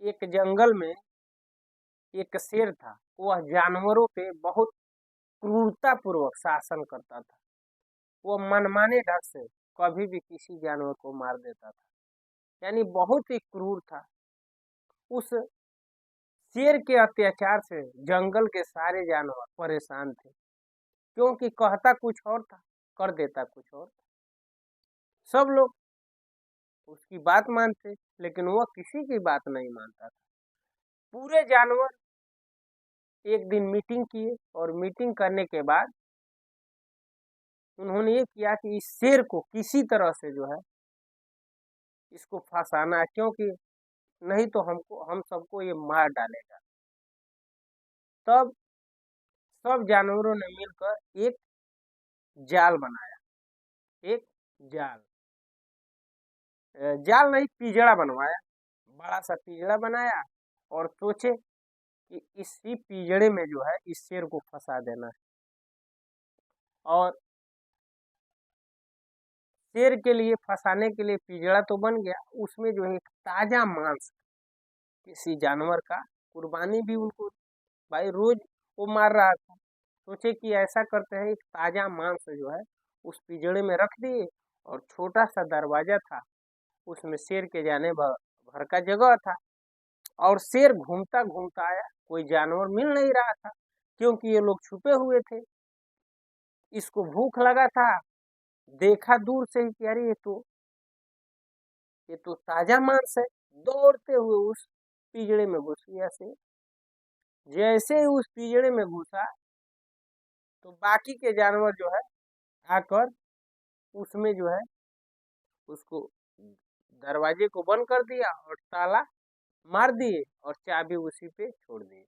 एक जंगल में एक शेर था। वह जानवरों पे बहुत क्रूरता पूर्वक शासन करता था। वह मनमाने ढंग से कभी भी किसी जानवर को मार देता था, यानी बहुत ही क्रूर था। उस शेर के अत्याचार से जंगल के सारे जानवर परेशान थे, क्योंकि कहता कुछ और था, कर देता कुछ और। सब लोग उसकी बात मानते, लेकिन वह किसी की बात नहीं मानता था। पूरे जानवर एक दिन मीटिंग किए और मीटिंग करने के बाद उन्होंने ये किया कि इस शेर को किसी तरह से जो है इसको फंसाना है, क्योंकि नहीं तो हम सबको ये मार डालेगा। तब सब जानवरों ने मिलकर एक जाल बनाया। एक जाल जाल नहीं, पिंजड़ा बनवाया। बड़ा सा पिंजड़ा बनाया और सोचे कि इसी पिंजड़े में जो है इस शेर को फंसा देना है। और शेर के लिए फंसाने के लिए पिंजड़ा तो बन गया, उसमें जो है एक ताजा मांस किसी जानवर का कुर्बानी भी उनको, भाई रोज वो मार रहा था। सोचे कि ऐसा करते हैं, एक ताजा मांस जो है उस पिंजड़े में रख दिए और छोटा सा दरवाजा था, उसमें शेर के जाने भर का जगह था। और शेर घूमता घूमता आया, कोई जानवर मिल नहीं रहा था, क्योंकि ये लोग छुपे हुए थे। इसको भूख लगा था, देखा दूर से ही कि अरे ये तो ताजा मांस है। दौड़ते हुए उस पिंजड़े में घुस गया शेर। जैसे ही उस पिंजड़े में घुसा तो बाकी के जानवर जो है आकर उसमें जो है उसको दरवाजे को बंद कर दिया और ताला मार दिए और चाबी उसी पे छोड़ दी।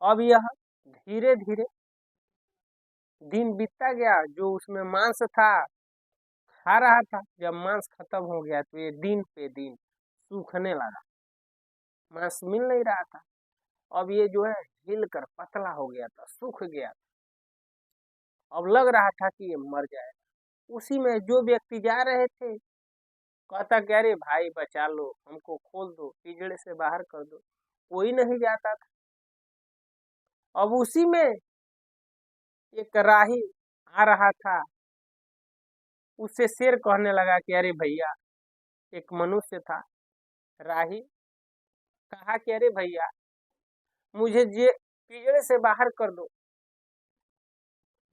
अब यह धीरे धीरे दिन बीतता गया। जो उसमें मांस था खा रहा था, जब मांस खत्म हो गया तो ये दिन पे दिन सूखने लगा, मांस मिल नहीं रहा था। अब ये जो है हिल कर पतला हो गया था, सूख गया। अब लग रहा था कि ये मर जाएगा। उसी में जो व्यक्ति जा रहे थे कहता कि अरे भाई बचा लो, हमको खोल दो, पिंजड़े से बाहर कर दो। कोई नहीं जाता था। अब उसी में एक राही आ रहा था, उससे शेर कहने लगा कि अरे भैया, एक मनुष्य था, राही कहा कि अरे भैया मुझे जे पिंजड़े से बाहर कर दो,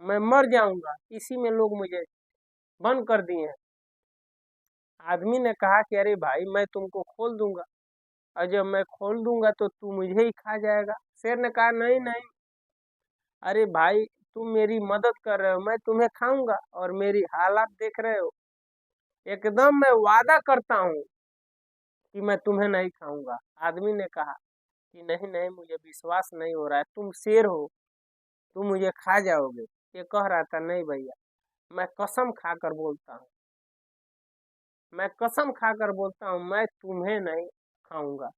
मैं मर जाऊंगा, इसी में लोग मुझे बंद कर दिए हैं। आदमी ने कहा कि अरे भाई मैं तुमको खोल दूंगा, और जब मैं खोल दूंगा तो तू मुझे ही खा जाएगा। शेर ने कहा नहीं नहीं, अरे भाई तुम मेरी मदद कर रहे हो, मैं तुम्हें खाऊंगा और मेरी हालत देख रहे हो, एकदम मैं वादा करता हूँ कि मैं तुम्हें नहीं खाऊंगा। आदमी ने कहा कि नहीं नहीं, मुझे विश्वास नहीं हो रहा है, तुम शेर हो, तुम मुझे खा जाओगे। ये कह रहा था नहीं भैया, मैं कसम खाकर बोलता हूँ, मैं कसम खाकर बोलता हूँ मैं तुम्हें नहीं खाऊंगा,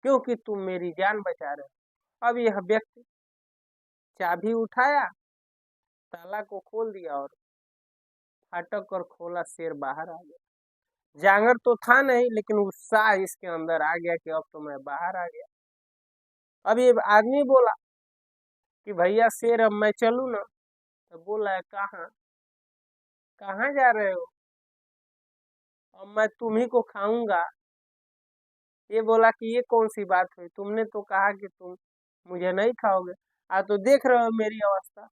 क्योंकि तुम मेरी जान बचा रहे हो। अब यह व्यक्ति चाबी उठाया, ताला को खोल दिया और फाटक और खोला, शेर बाहर आ गया। जांगर तो था नहीं, लेकिन उत्साह इसके अंदर आ गया कि अब तो मैं बाहर आ गया। अब ये आदमी बोला कि भैया शेर अब मैं चलूं ना? तो बोला है कहाँ, कहाँ जा रहे हो? अब मैं तुम्ही को खाऊंगा। ये बोला कि ये कौन सी बात हुई, तुमने तो कहा कि तुम मुझे नहीं खाओगे। तो देख रहे हो मेरी अवस्था,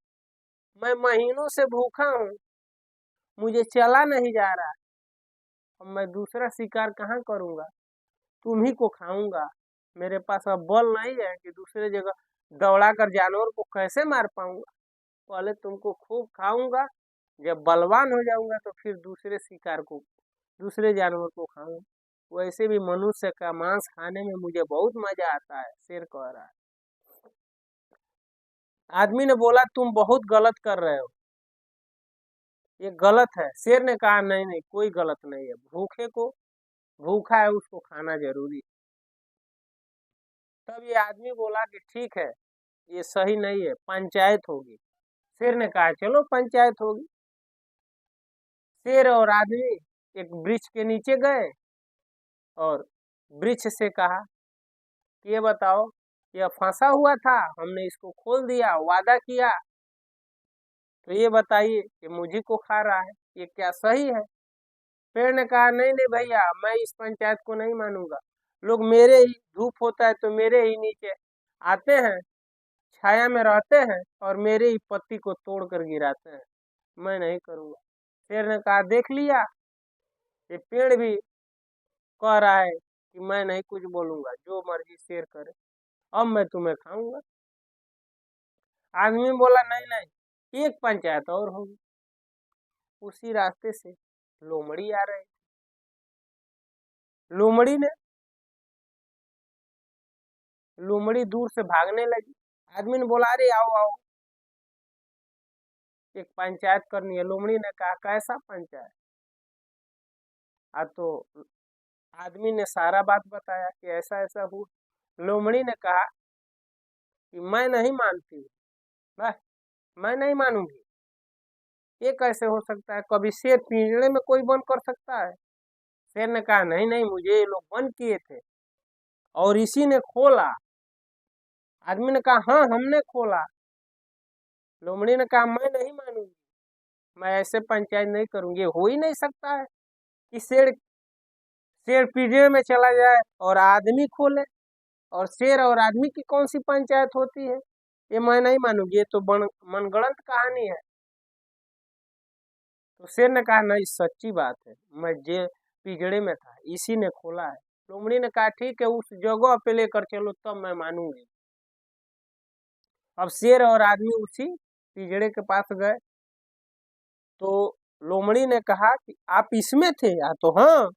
मैं महीनों से भूखा हूँ, मुझे चला नहीं जा रहा। अब मैं दूसरा शिकार कहाँ करूंगा, तुम ही को खाऊंगा। मेरे पास अब बल नहीं है कि दूसरे जगह दौड़ा कर जानवर को कैसे मार पाऊंगा। पहले तुमको खूब खाऊंगा, जब बलवान हो जाऊंगा तो फिर दूसरे शिकार को, दूसरे जानवर को खाऊंगा। वैसे भी मनुष्य का मांस खाने में मुझे बहुत मजा आता है, शेर कह रहा है। आदमी ने बोला तुम बहुत गलत कर रहे हो, ये गलत है। शेर ने कहा नहीं नहीं, कोई गलत नहीं है, भूखे को भूखा है उसको खाना जरूरी है। तब ये आदमी बोला कि ठीक है, ये सही नहीं है, पंचायत होगी। शेर ने कहा चलो पंचायत होगी। शेर और आदमी एक वृक्ष के नीचे गए और वृक्ष से कहा कि ये बताओ, यह फंसा हुआ था, हमने इसको खोल दिया, वादा किया, तो ये बताइए कि मुझे को खा रहा है, ये क्या सही है? पेड़ ने कहा नहीं नहीं भैया, मैं इस पंचायत को नहीं मानूंगा। लोग मेरे ही धूप होता है तो मेरे ही नीचे आते हैं, छाया में रहते हैं और मेरे ही पत्ती को तोड़ कर गिराते हैं, मैं नहीं करूंगा। शेर ने कहा देख लिया, ये पेड़ भी कह रहा है कि मैं नहीं कुछ बोलूंगा, जो मर्जी शेर करे, अब मैं तुम्हें खाऊंगा। आदमी बोला नहीं नहीं, एक पंचायत और होगी। उसी रास्ते से लोमड़ी आ रही। लोमड़ी ने लोमड़ी दूर से भागने लगी। आदमी ने बोला अरे आओ आओ, एक पंचायत करनी है। लोमड़ी ने कहा कैसा पंचायत? तो आदमी ने सारा बात बताया कि ऐसा ऐसा हुआ। लोमड़ी ने कहा कि मैं नहीं मानती हूँ, बस मैं नहीं मानूंगी, ये कैसे हो सकता है? कभी शेर पिंजरे में कोई बंद कर सकता है? शेर ने कहा नहीं नहीं, मुझे ये लोग बंद किए थे और इसी ने खोला। आदमी ने कहा हाँ हमने खोला। लोमड़ी ने कहा मैं नहीं मानूंगी, मैं ऐसे पंचायत नहीं करूंगी, हो ही नहीं सकता है कि शेर शेर पिंजरे में चला जाए और आदमी खोले, और शेर और आदमी की कौन सी पंचायत होती है? ये मैं नहीं मानूंगी, ये तो मनगढ़ंत कहानी है। तो शेर ने कहा नहीं सच्ची बात है, मैं जे पिंजड़े में था, इसी ने खोला है। लोमड़ी ने कहा ठीक है, उस जगह पे लेकर चलो तब मैं मानूंगी। अब शेर और आदमी उसी पिंजड़े के पास गए तो लोमड़ी ने कहा कि आप इसमें थे? तो हाँ।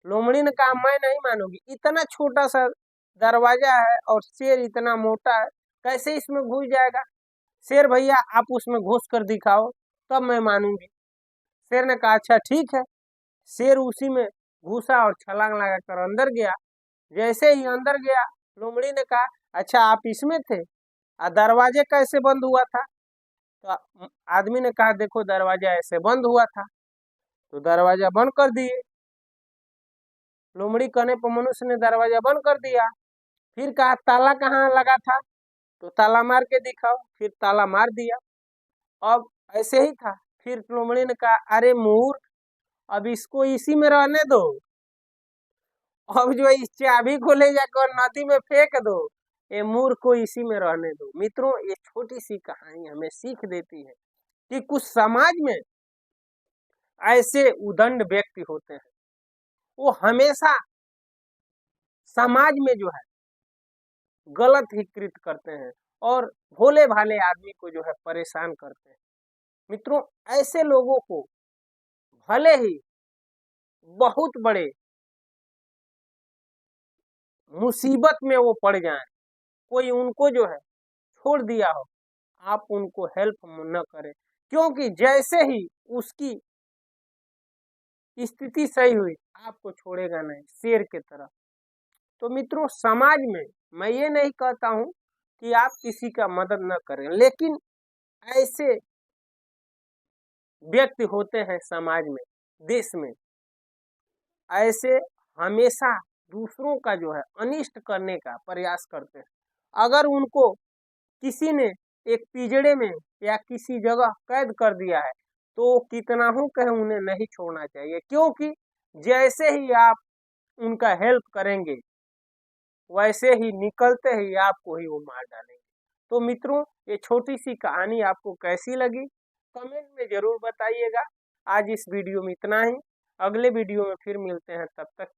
लोमड़ी ने कहा मैं नहीं मानूंगी, इतना छोटा सा दरवाजा है और शेर इतना मोटा है, कैसे इसमें घुस जाएगा? शेर भैया आप उसमें घुस कर दिखाओ तब मैं मानूंगी। शेर ने कहा अच्छा ठीक है। शेर उसी में घुसा और छलांग लगाकर अंदर गया। जैसे ही अंदर गया, लोमड़ी ने कहा अच्छा आप इसमें थे, दरवाजे कैसे बंद हुआ था? तो आदमी ने कहा देखो दरवाजा ऐसे बंद हुआ था, तो दरवाजा बंद कर दिए। लोमड़ी कहने पर मनुष्य ने दरवाजा बंद कर दिया। फिर कहा ताला कहाँ लगा था? तो ताला मार के दिखाओ। फिर ताला मार दिया। अब ऐसे ही था। फिर लोमड़ी ने कहा अरे मूर्ख, अब इसको इसी में रहने दो, अब जो इस चाबी को ले जाकर नदी में फेंक दो, ये मूर्ख को इसी में रहने दो। मित्रों, ये छोटी सी कहानी हमें सीख देती है कि कुछ समाज में ऐसे उदंड व्यक्ति होते हैं, वो हमेशा समाज में जो है गलत ही कृत्य करते हैं और भोले भाले आदमी को जो है परेशान करते हैं। मित्रों, ऐसे लोगों को भले ही बहुत बड़े मुसीबत में वो पड़ जाएं, कोई उनको जो है छोड़ दिया हो, आप उनको हेल्प न करें, क्योंकि जैसे ही उसकी स्थिति सही हुई आपको छोड़ेगा नहीं, शेर की तरह। तो मित्रों, समाज में मैं ये नहीं कहता हूं कि आप किसी का मदद न करें, लेकिन ऐसे व्यक्ति होते हैं समाज में, देश में, ऐसे हमेशा दूसरों का जो है अनिष्ट करने का प्रयास करते हैं। अगर उनको किसी ने एक पिंजड़े में या किसी जगह कैद कर दिया है तो कितना हो कहे उन्हें नहीं छोड़ना चाहिए, क्योंकि जैसे ही आप उनका हेल्प करेंगे वैसे ही निकलते ही आपको ही वो मार डालेंगे। तो मित्रों, ये छोटी सी कहानी आपको कैसी लगी कमेंट में जरूर बताइएगा। आज इस वीडियो में इतना ही, अगले वीडियो में फिर मिलते हैं, तब तक